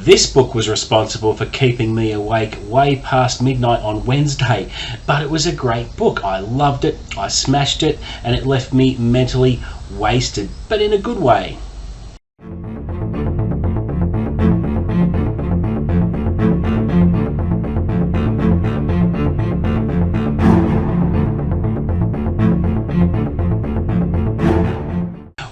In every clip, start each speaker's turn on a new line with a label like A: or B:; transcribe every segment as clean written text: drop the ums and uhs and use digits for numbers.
A: This book was responsible for keeping me awake way past midnight on Wednesday, but it was a great book. I loved it, I smashed it, and it left me mentally wasted, but in a good way.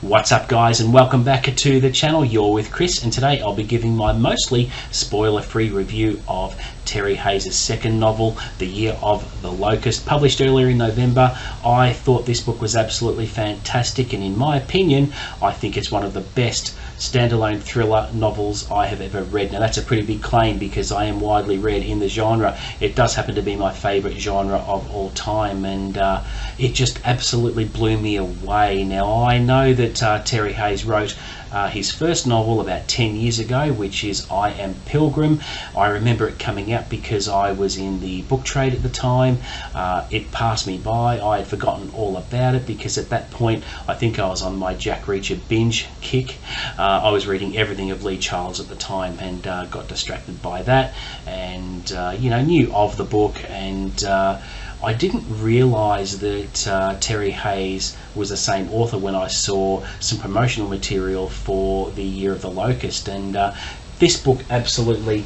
A: What's up guys, and welcome back to the channel. You're with Chris, and today I'll be giving my mostly spoiler-free review of Terry Hayes' second novel, The Year of the Locust, published earlier in November. I thought this book was absolutely fantastic, and in my opinion, I think it's one of the best standalone thriller novels I have ever read. Now that's a pretty big claim because I am widely read in the genre. It does happen to be my favourite genre of all time, and it just absolutely blew me away. Now I know that Terry Hayes wrote his first novel about 10 years ago, which is I Am Pilgrim. I remember it coming out because I was in the book trade at the time. It passed me by. I had forgotten all about it because at that point I think I was on my Jack Reacher binge kick. I was reading everything of Lee Charles at the time and got distracted by that, and knew of the book, and I didn't realise that Terry Hayes was the same author when I saw some promotional material for The Year of the Locust, and this book absolutely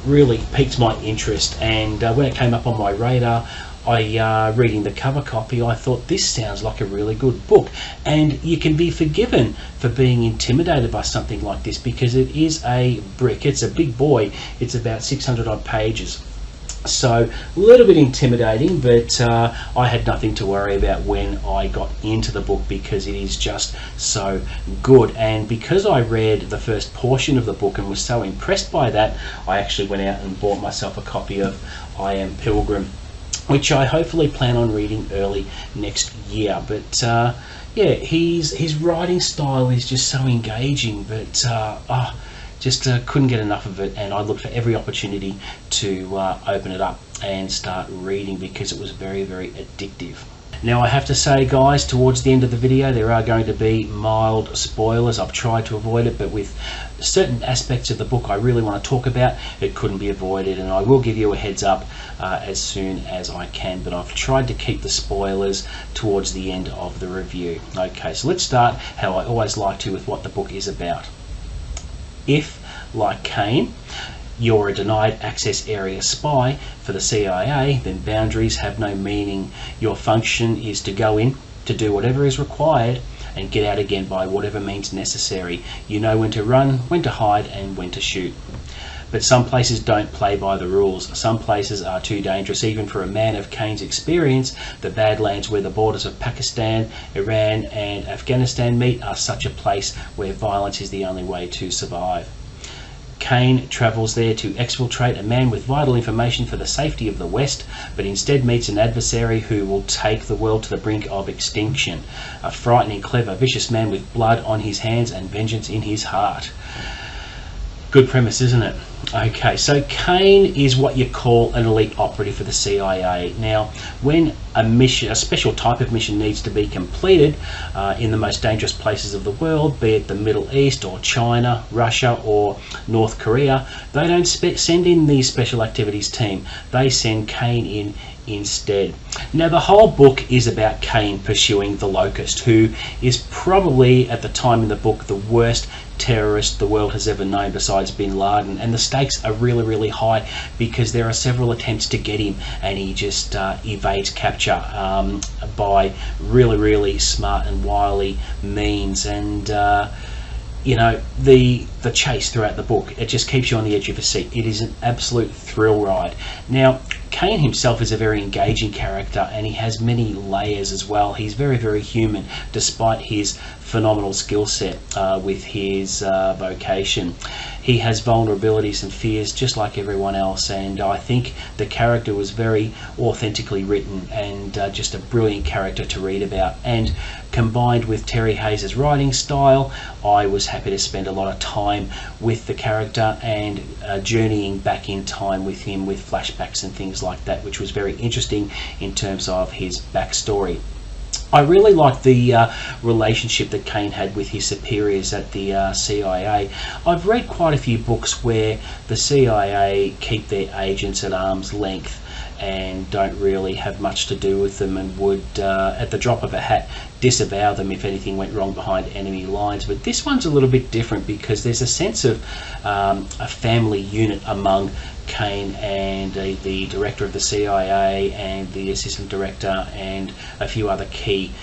A: really piqued my interest. And when it came up on my radar, reading the cover copy, I thought this sounds like a really good book, and you can be forgiven for being intimidated by something like this because it is a brick. It's a big boy. It's about 600 odd pages. So a little bit intimidating, but I had nothing to worry about when I got into the book because it is just so good. And because I read the first portion of the book and was so impressed by that, I actually went out and bought myself a copy of I Am Pilgrim, which I hopefully plan on reading early next year. But yeah, his writing style is just so engaging, but just couldn't get enough of it, and I looked for every opportunity to open it up and start reading because it was very, very addictive. Now I have to say guys, towards the end of the video there are going to be mild spoilers. I've tried to avoid it, but with certain aspects of the book I really want to talk about, it couldn't be avoided, and I will give you a heads up as soon as I can, but I've tried to keep the spoilers towards the end of the review. Okay, so let's start how I always like to with what the book is about. If, like Cain, you're a denied access area spy for the CIA, then boundaries have no meaning. Your function is to go in, to do whatever is required, and get out again by whatever means necessary. You know when to run, when to hide, and when to shoot. But some places don't play by the rules. Some places are too dangerous even for a man of Cain's experience. The Badlands, where the borders of Pakistan, Iran and Afghanistan meet, are such a place where violence is the only way to survive. Cain travels there to exfiltrate a man with vital information for the safety of the West, but instead meets an adversary who will take the world to the brink of extinction. A frightening, clever, vicious man with blood on his hands and vengeance in his heart. Good premise, isn't it? Okay, so Cain is what you call an elite operative for the CIA. Now, when a special type of mission needs to be completed in the most dangerous places of the world, be it the Middle East or China, Russia or North Korea, they don't send in the special activities team. They send Cain in instead. Now the whole book is about Cain pursuing the Locust, who is probably at the time in the book the worst terrorist the world has ever known besides bin Laden, and the stakes are really, really high because there are several attempts to get him and he just evades capture by really, really smart and wily means. And the chase throughout the book, it just keeps you on the edge of your seat. It is an absolute thrill ride. Now Cain himself is a very engaging character, and he has many layers as well. He's very, very human despite his phenomenal skill set with his vocation. He has vulnerabilities and fears just like everyone else, and I think the character was very authentically written and just a brilliant character to read about. And combined with Terry Hayes' writing style, I was happy to spend a lot of time with the character and journeying back in time with him with flashbacks and things like that, which was very interesting in terms of his backstory. I really like the relationship that Kane had with his superiors at the CIA. I've read quite a few books where the CIA keep their agents at arm's length and don't really have much to do with them, and would, at the drop of a hat, disavow them if anything went wrong behind enemy lines. But this one's a little bit different because there's a sense of a family unit among Kane and the director of the CIA and the assistant director and a few other key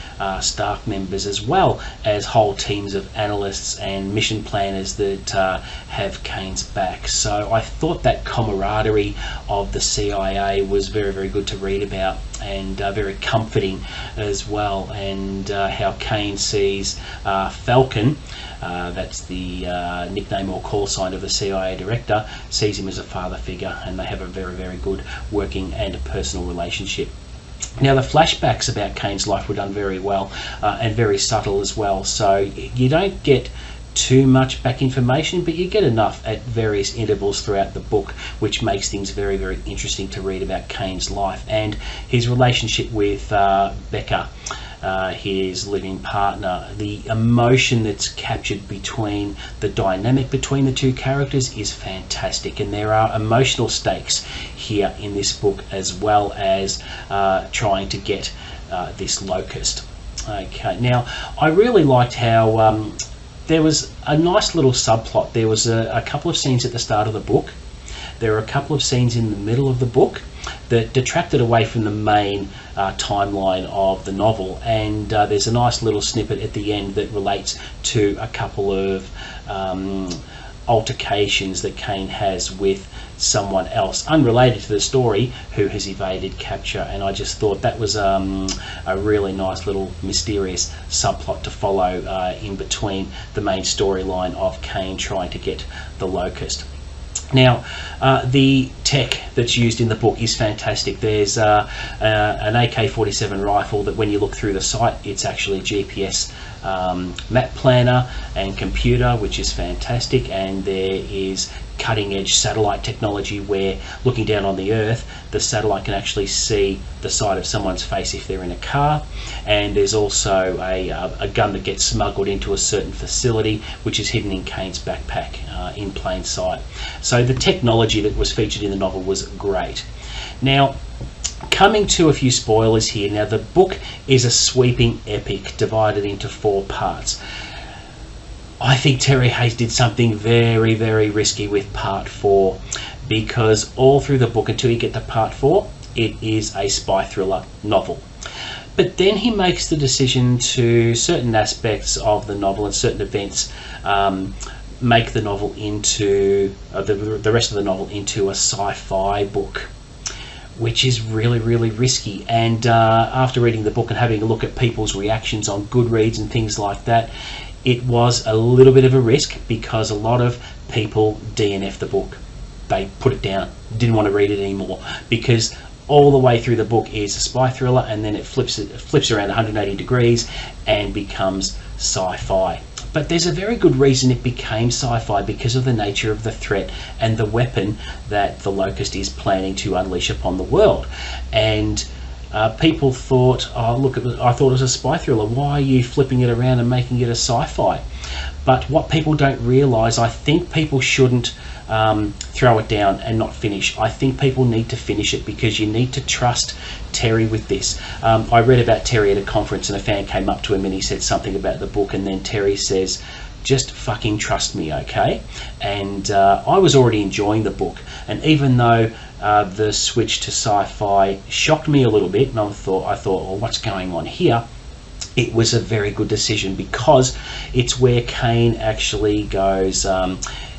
A: staff members, as well as whole teams of analysts and mission planners that have Kane's back. So I thought that camaraderie of the CIA was very, very good to read about, and very comforting as well, and how Kane sees Falcon, that's the nickname or call sign of the CIA director, sees him as a father figure, and they have a very, very good working and personal relationship. Now, the flashbacks about Kane's life were done very well, and very subtle as well, so you don't get too much back information, but you get enough at various intervals throughout the book, which makes things very, very interesting to read about Kane's life and his relationship with Becca, his living partner. The emotion that's captured between the dynamic between the two characters is fantastic, and there are emotional stakes here in this book, as well as trying to get this Locust. Okay, now I really liked how there was a nice little subplot. There was a couple of scenes at the start of the book. There were a couple of scenes in the middle of the book that detracted away from the main timeline of the novel, and there's a nice little snippet at the end that relates to a couple of altercations that Kane has with someone else unrelated to the story who has evaded capture, and I just thought that was a really nice little mysterious subplot to follow in between the main storyline of Kane trying to get the Locust. Now, the tech that's used in the book is fantastic. There's an AK-47 rifle that when you look through the sight, it's actually a GPS map planner and computer, which is fantastic, and there is cutting edge satellite technology where, looking down on the Earth, the satellite can actually see the side of someone's face if they're in a car. And there's also a gun that gets smuggled into a certain facility, which is hidden in Kane's backpack in plain sight. So the technology that was featured in the novel was great. Now, coming to a few spoilers here. Now, the book is a sweeping epic divided into 4 parts. I think Terry Hayes did something very, very risky with part 4, because all through the book until you get to part 4, it is a spy thriller novel. But then he makes the decision to certain aspects of the novel and certain events make the novel into the rest of the novel into a sci-fi book, which is really, really risky. And after reading the book and having a look at people's reactions on Goodreads and things like that, it was a little bit of a risk, because a lot of people DNF the book. They put it down, didn't want to read it anymore, because all the way through the book is a spy thriller, and then it flips around 180 degrees and becomes sci-fi. But there's a very good reason it became sci-fi, because of the nature of the threat and the weapon that the Locust is planning to unleash upon the world. And people thought, oh look, I thought it was a spy thriller, why are you flipping it around and making it a sci-fi? But what people don't realise, I think people shouldn't throw it down and not finish. I think people need to finish it, because you need to trust Terry with this. I read about Terry at a conference, and a fan came up to him and he said something about the book, and then Terry says, just fucking trust me, okay? And I was already enjoying the book, and even though the switch to sci-fi shocked me a little bit, and I thought, well, what's going on here? It was a very good decision, because it's where Kane actually goes.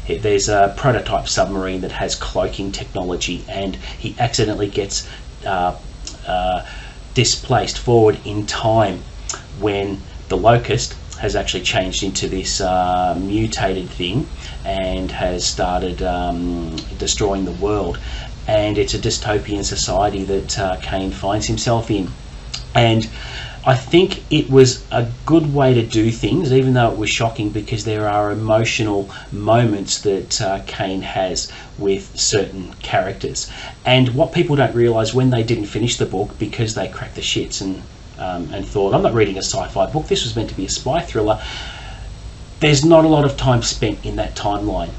A: There's a prototype submarine that has cloaking technology, and he accidentally gets displaced forward in time when the Locust has actually changed into this mutated thing and has started destroying the world. And it's a dystopian society that Kane finds himself in. And I think it was a good way to do things, even though it was shocking, because there are emotional moments that Kane has with certain characters. And what people don't realise, when they didn't finish the book because they cracked the shits and and thought, I'm not reading a sci-fi book, this was meant to be a spy thriller, there's not a lot of time spent in that timeline.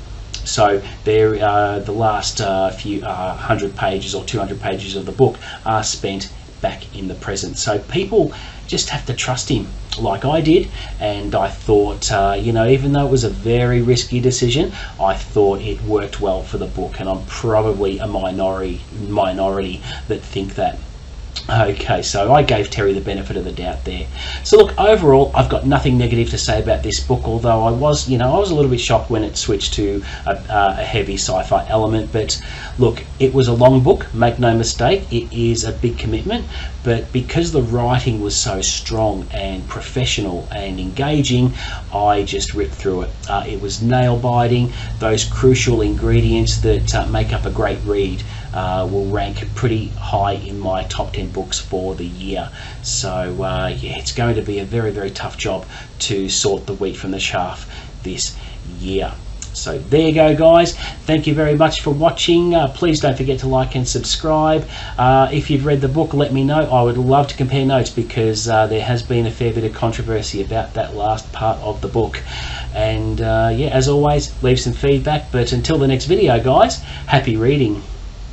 A: So there, the last few 100 pages or 200 pages of the book are spent back in the present. So people just have to trust him, like I did. And I thought, you know, even though it was a very risky decision, I thought it worked well for the book, and I'm probably a minority that think that. Okay, so I gave Terry the benefit of the doubt there. So look, overall, I've got nothing negative to say about this book, although I was a little bit shocked when it switched to a heavy sci-fi element. But look, it was a long book, make no mistake, it is a big commitment, but because the writing was so strong and professional and engaging, I just ripped through it. It was nail-biting. Those crucial ingredients that make up a great read will rank pretty high in my top 10 books for the year. So yeah, it's going to be a very, very tough job to sort the wheat from the chaff this year. So there you go, guys. Thank you very much for watching. Please don't forget to like and subscribe. If you've read the book, let me know. I would love to compare notes, because there has been a fair bit of controversy about that last part of the book. And yeah, as always, leave some feedback. But until the next video, guys, happy reading.